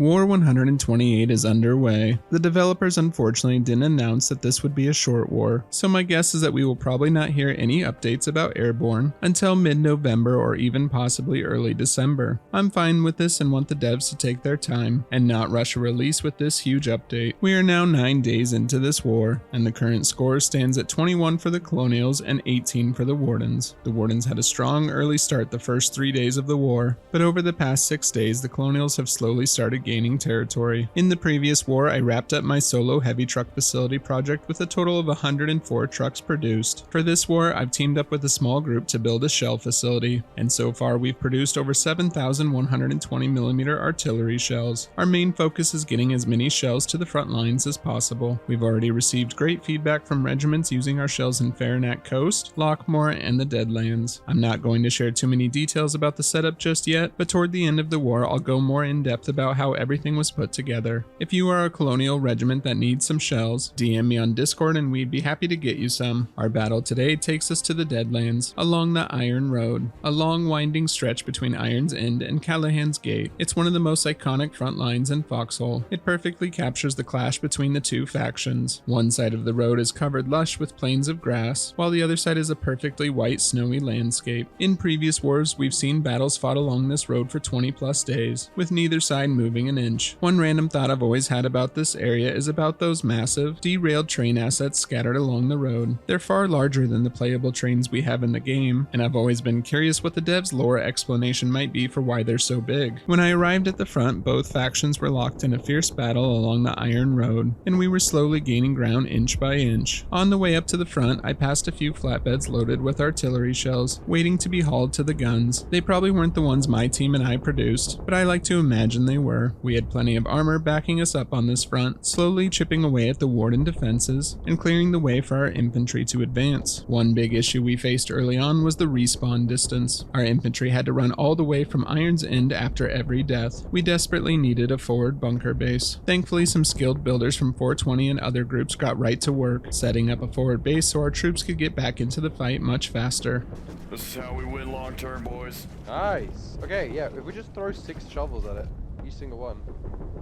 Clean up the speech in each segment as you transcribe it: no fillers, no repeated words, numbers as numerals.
War 128 is underway. The developers unfortunately didn't announce that this would be a short war, so my guess is that we will probably not hear any updates about Airborne until mid-November or even possibly early December. I'm fine with this and want the devs to take their time and not rush a release with this huge update. We are now 9 days into this war, and the current score stands at 21 for the Colonials and 18 for the Wardens. The Wardens had a strong early start the first 3 days of the war, but over the past 6 days the Colonials have slowly started gaining territory. In the previous war, I wrapped up my solo heavy truck facility project with a total of 104 trucks produced. For this war, I've teamed up with a small group to build a shell facility, and so far we've produced over 7,120mm artillery shells. Our main focus is getting as many shells to the front lines as possible. We've already received great feedback from regiments using our shells in Farinac Coast, Lockmore, and the Deadlands. I'm not going to share too many details about the setup just yet, but toward the end of the war I'll go more in depth about how everything was put together. If you are a colonial regiment that needs some shells, DM me on Discord and we'd be happy to get you some. Our battle today takes us to the Deadlands, along the Iron Road, a long winding stretch between Iron's End and Callahan's Gate. It's one of the most iconic front lines in Foxhole. It perfectly captures the clash between the two factions. One side of the road is covered lush with plains of grass, while the other side is a perfectly white snowy landscape. In previous wars, we've seen battles fought along this road for 20 plus days, with neither side moving an inch. One random thought I've always had about this area is about those massive, derailed train assets scattered along the road. They're far larger than the playable trains we have in the game, and I've always been curious what the devs' lore explanation might be for why they're so big. When I arrived at the front, both factions were locked in a fierce battle along the Iron Road, and we were slowly gaining ground inch by inch. On the way up to the front, I passed a few flatbeds loaded with artillery shells, waiting to be hauled to the guns. They probably weren't the ones my team and I produced, but I like to imagine they were. We had plenty of armor backing us up on this front, slowly chipping away at the Warden defenses and clearing the way for our infantry to advance. One big issue we faced early on was the respawn distance. Our infantry had to run all the way from Iron's End after every death. We desperately needed a forward bunker base. Thankfully, some skilled builders from 420 and other groups got right to work, setting up a forward base so our troops could get back into the fight much faster. This is how we win long term, boys. Nice. Okay, yeah, if we just throw 6 shovels at it, each single one.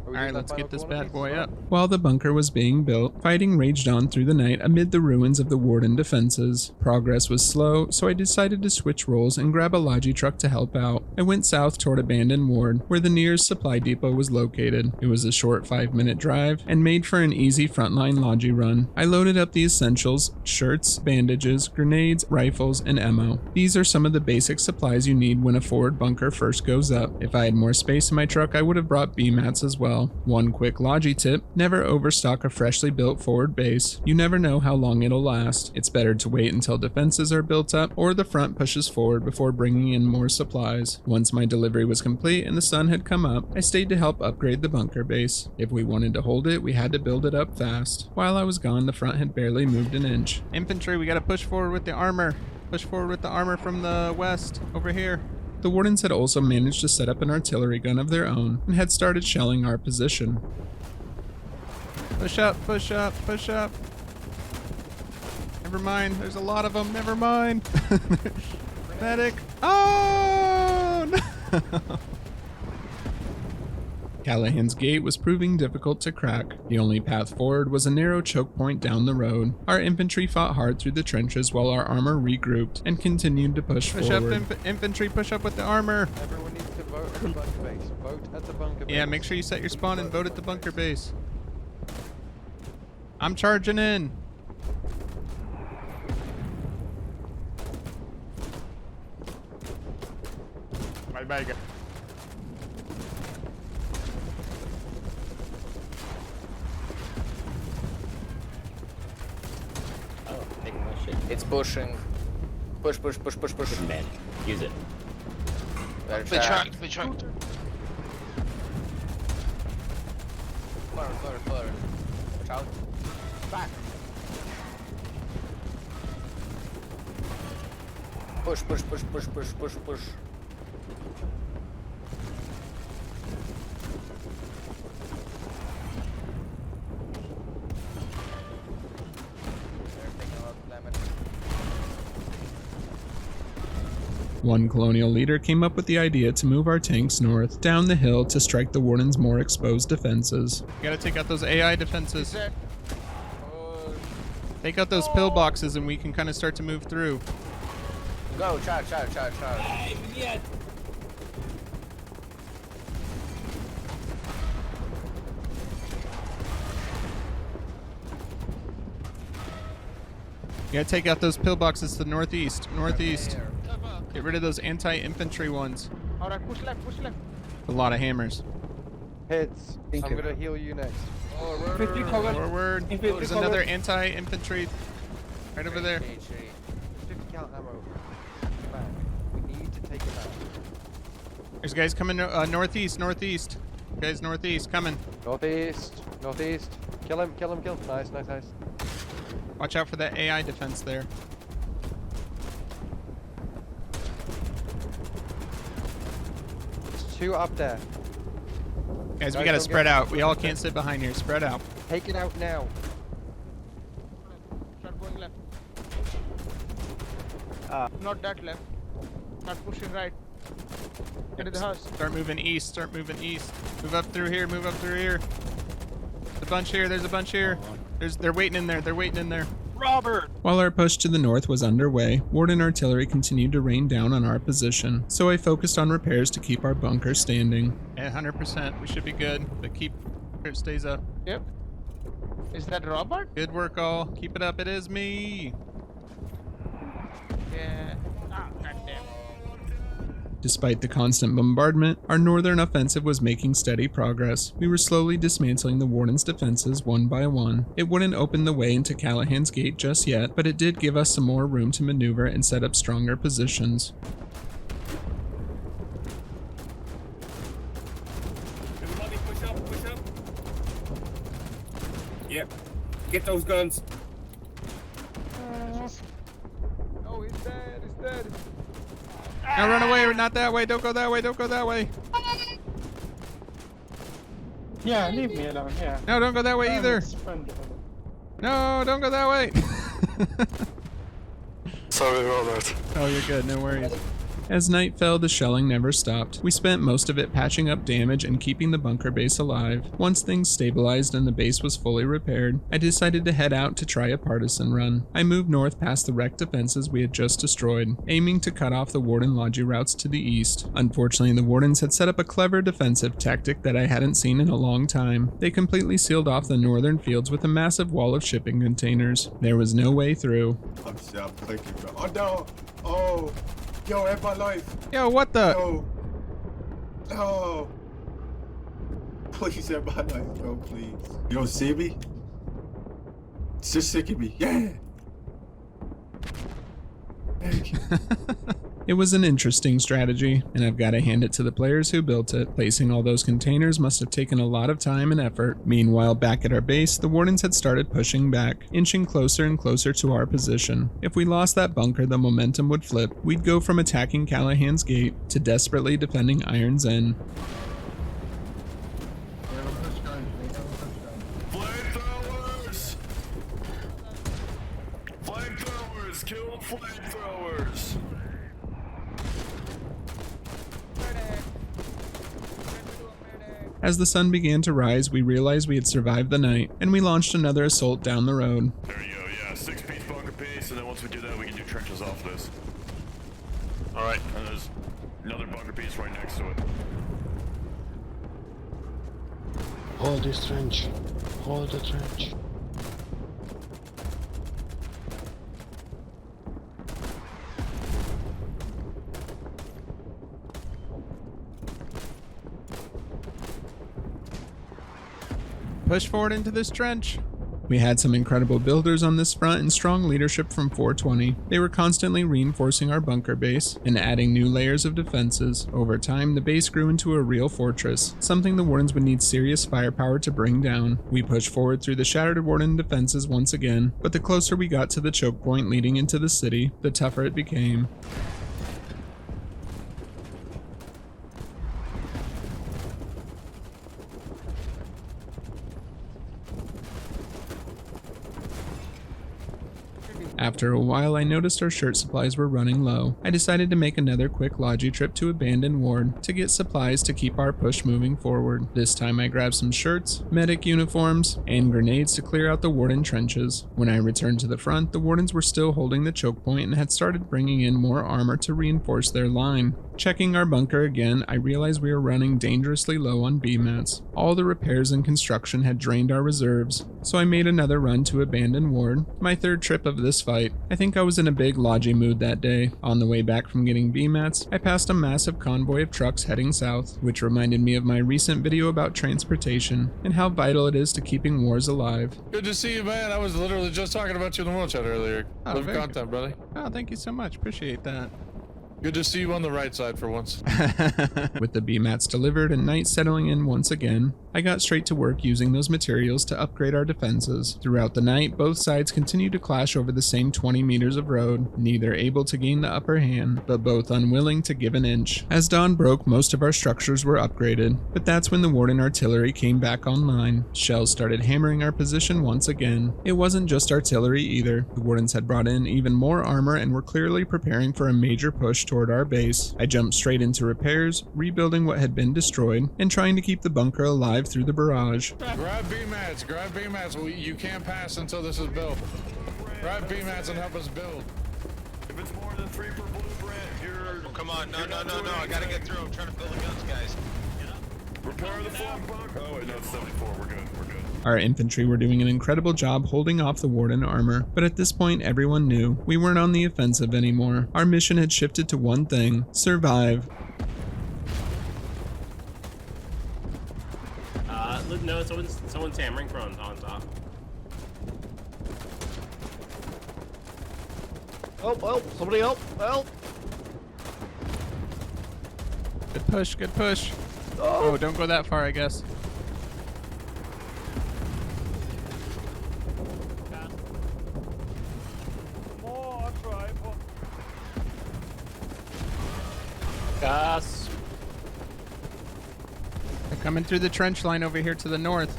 Alright, let's get this bad boy up. While the bunker was being built, fighting raged on through the night amid the ruins of the Warden defenses. Progress was slow, so I decided to switch roles and grab a Logi truck to help out. I went south toward Abandoned Ward, where the nearest supply depot was located. It was a short 5-minute drive, and made for an easy frontline Logi run. I loaded up the essentials: shirts, bandages, grenades, rifles, and ammo. These are some of the basic supplies you need when a forward bunker first goes up. If I had more space in my truck, I would have brought B-mats as well. One quick Logi tip: never overstock a freshly built forward base. You never know how long it'll last. It's better to wait until defenses are built up or the front pushes forward before bringing in more supplies. Once my delivery was complete and the sun had come up, I stayed to help upgrade the bunker base. If we wanted to hold it, we had to build it up fast. While I was gone, the front had barely moved an inch. Infantry, we gotta push forward with the armor. Push forward with the armor from the west, over here. The Wardens had also managed to set up an artillery gun of their own and had started shelling our position. Push up, push up, push up. Never mind, there's a lot of them, never mind. Medic. Oh, no. Callahan's Gate was proving difficult to crack. The only path forward was a narrow choke point down the road. Our infantry fought hard through the trenches while our armor regrouped and continued to push forward. Push up, infantry, push up with the armor. Everyone needs to vote at the bunker base. Vote at the bunker base. Yeah, make sure you set your spawn and vote at the bunker base. I'm charging in. Bye-bye, guys. It's pushing. Push, push, push, push, push. Man, use it. They tracked. Flare. Watch out. Back. Push, push, push, push, push, push, push. One Colonial leader came up with the idea to move our tanks north, down the hill to strike the Warden's more exposed defenses. You gotta take out those AI defenses. Oh, Take out those pillboxes and we can kind of start to move through. go, charge. You gotta take out those pillboxes to the northeast. Get rid of those anti-infantry ones. Alright, push left, push left. A lot of hammers. Hits. I'm gonna heal you next. Infantry cover. Forward. Infantry There's cover. another anti-infantry right over there. 50 cal ammo. Back. We need to take it out. There's guys coming northeast. Guys northeast coming. Northeast. Kill him. Nice. Watch out for that AI defense there. There's 2 up there. Guys, we Guys, gotta don't spread get- out. We all can't sit behind here. Spread out. Take it out now. Start going left. Not that left. Start pushing right. Get to the house. Start moving east. Move up through here. There's a bunch here. They're waiting in there. While our push to the north was underway, Warden artillery continued to rain down on our position, so I focused on repairs to keep our bunker standing. Yeah, 100%. We should be good. But keep it stays up. Yep. Is that Robert? Good work, all. Keep it up. It is me. Yeah. Ah, goddamn. Despite the constant bombardment, our northern offensive was making steady progress. We were slowly dismantling the Warden's defenses one by one. It wouldn't open the way into Callahan's Gate just yet, but it did give us some more room to maneuver and set up stronger positions. Everybody push up. Yep. Get those guns. Oh, he's dead. Now run away. Not that way. Don't go that way. Yeah, leave me alone, yeah. No, don't go that way either. It's fun to- No, don't go that way. Sorry about that. Oh, you're good. No worries. As night fell, the shelling never stopped. We spent most of it patching up damage and keeping the bunker base alive. Once things stabilized and the base was fully repaired, I decided to head out to try a partisan run. I moved north past the wrecked defenses we had just destroyed, aiming to cut off the Warden logi routes to the east. Unfortunately, the Wardens had set up a clever defensive tactic that I hadn't seen in a long time. They completely sealed off the northern fields with a massive wall of shipping containers. There was no way through. I'm thinking, bro. Oh no! Oh! Yo, end my life! Yo, what the? No! No! Please end my life, bro, please. You don't see me? It's just sick of me. Yeah! Thank you. It was an interesting strategy, and I've got to hand it to the players who built it. Placing all those containers must have taken a lot of time and effort. Meanwhile, back at our base, the Wardens had started pushing back, inching closer and closer to our position. If we lost that bunker, the momentum would flip. We'd go from attacking Callahan's Gate to desperately defending Iron's End. Flamethrowers! Flamethrowers! Kill flamethrowers! As the sun began to rise, we realized we had survived the night, and we launched another assault down the road. There you go, yeah. 6-piece bunker piece, and then once we do that, we can do trenches off this. Alright, and there's another bunker piece right next to it. Hold this trench. Hold the trench. Push forward into this trench. We had some incredible builders on this front and strong leadership from 420. They were constantly reinforcing our bunker base and adding new layers of defenses. Over time, the base grew into a real fortress, something the Wardens would need serious firepower to bring down. We pushed forward through the shattered Warden defenses once again, but the closer we got to the choke point leading into the city, the tougher it became. After a while, I noticed our shirt supplies were running low. I decided to make another quick logi trip to Abandoned Ward to get supplies to keep our push moving forward. This time I grabbed some shirts, medic uniforms, and grenades to clear out the Warden trenches. When I returned to the front, the Wardens were still holding the choke point and had started bringing in more armor to reinforce their line. Checking our bunker again, I realized we were running dangerously low on B-mats. All the repairs and construction had drained our reserves, so I made another run to Abandoned Ward, my third trip of this fight. I think I was in a big logi mood that day. On the way back from getting B-mats, I passed a massive convoy of trucks heading south, which reminded me of my recent video about transportation and how vital it is to keeping wars alive. Good to see you, man. I was literally just talking about you in the world chat earlier. Oh, Live very content, brother. Oh, thank you so much. Appreciate that. Good to see you on the right side for once. With the B-mats delivered and night settling in once again, I got straight to work using those materials to upgrade our defenses. Throughout the night, both sides continued to clash over the same 20 meters of road, neither able to gain the upper hand, but both unwilling to give an inch. As dawn broke, most of our structures were upgraded, but that's when the Warden artillery came back online. Shells started hammering our position once again. It wasn't just artillery either. The Wardens had brought in even more armor and were clearly preparing for a major push toward our base. I jumped straight into repairs, rebuilding what had been destroyed, and trying to keep the bunker alive through the barrage. Grab B-mats, grab B-mats. You can't pass until this is built. Grab B-mats and help us build. If it's more than 3 per blueprint, you're... Oh, come on, no, I gotta get through. I'm trying to build the guns, guys. Repair the flank bunker. Oh wait, no, it's 74. We're good. Our infantry were doing an incredible job holding off the Warden armor, but at this point everyone knew we weren't on the offensive anymore. Our mission had shifted to one thing: survive. No, someone's hammering from on top. Help, somebody help. Good push, good push. Oh, don't go that far, I guess. Gas. They're coming through the trench line over here to the north.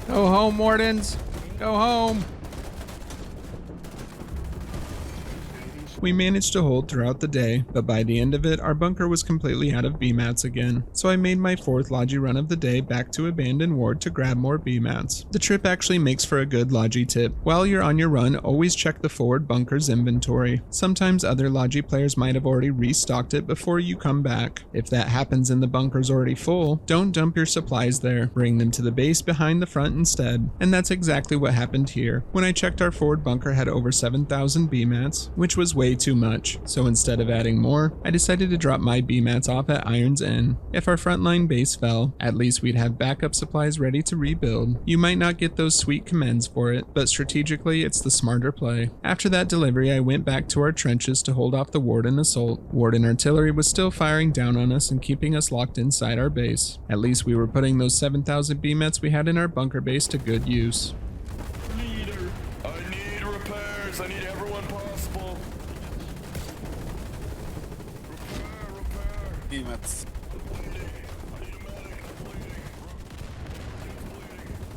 Go home, Wardens. Go home. We managed to hold throughout the day, but by the end of it, our bunker was completely out of B-mats again. So I made my 4th logi run of the day back to Abandoned Ward to grab more B-mats. The trip actually makes for a good logi tip. While you're on your run, always check the forward bunker's inventory. Sometimes other logi players might have already restocked it before you come back. If that happens and the bunker's already full, don't dump your supplies there. Bring them to the base behind the front instead. And that's exactly what happened here. When I checked, our forward bunker had over 7,000 B-mats, which was way too much. So instead of adding more, I decided to drop my B-mats off at Iron's Inn. If our frontline base fell, at least we'd have backup supplies ready to rebuild. You might not get those sweet commends for it, but strategically it's the smarter play. After that delivery, I went back to our trenches to hold off the Warden assault. Warden artillery was still firing down on us and keeping us locked inside our base. At least we were putting those 7,000 B-mats we had in our bunker base to good use. I need repairs. I need everyone possible. Repair. B-mats.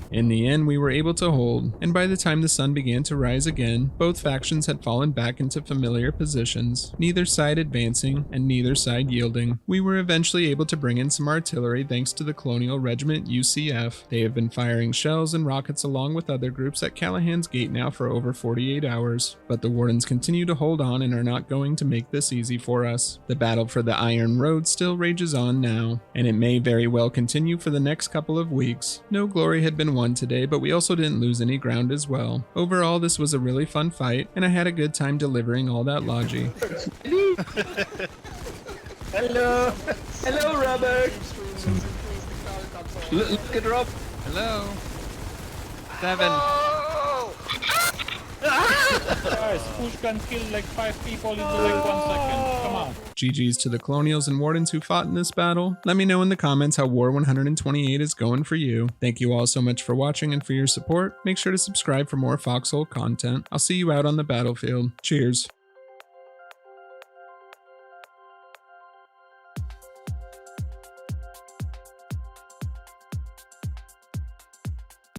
In the end, we were able to hold, and by the time the sun began to rise again, both factions had fallen back into familiar positions, neither side advancing and neither side yielding. We were eventually able to bring in some artillery thanks to the Colonial Regiment UCF. They have been firing shells and rockets along with other groups at Callahan's Gate now for over 48 hours, but the Wardens continue to hold on and are not going to make this easy for us. The battle for the Iron Road still rages on now, and it may very well continue for the next couple of weeks. No glory had been won today, but we also didn't lose any ground as well. Overall, this was a really fun fight, and I had a good time delivering all that logi. Hello! Hello, Robert! Look at Rob! Hello. 7. Guys, push can kill like 5 people in like 1 second. Come on. GG's to the Colonials and Wardens who fought in this battle. Let me know in the comments how War 128 is going for you. Thank you all so much for watching and for your support. Make sure to subscribe for more Foxhole content. I'll see you out on the battlefield. Cheers.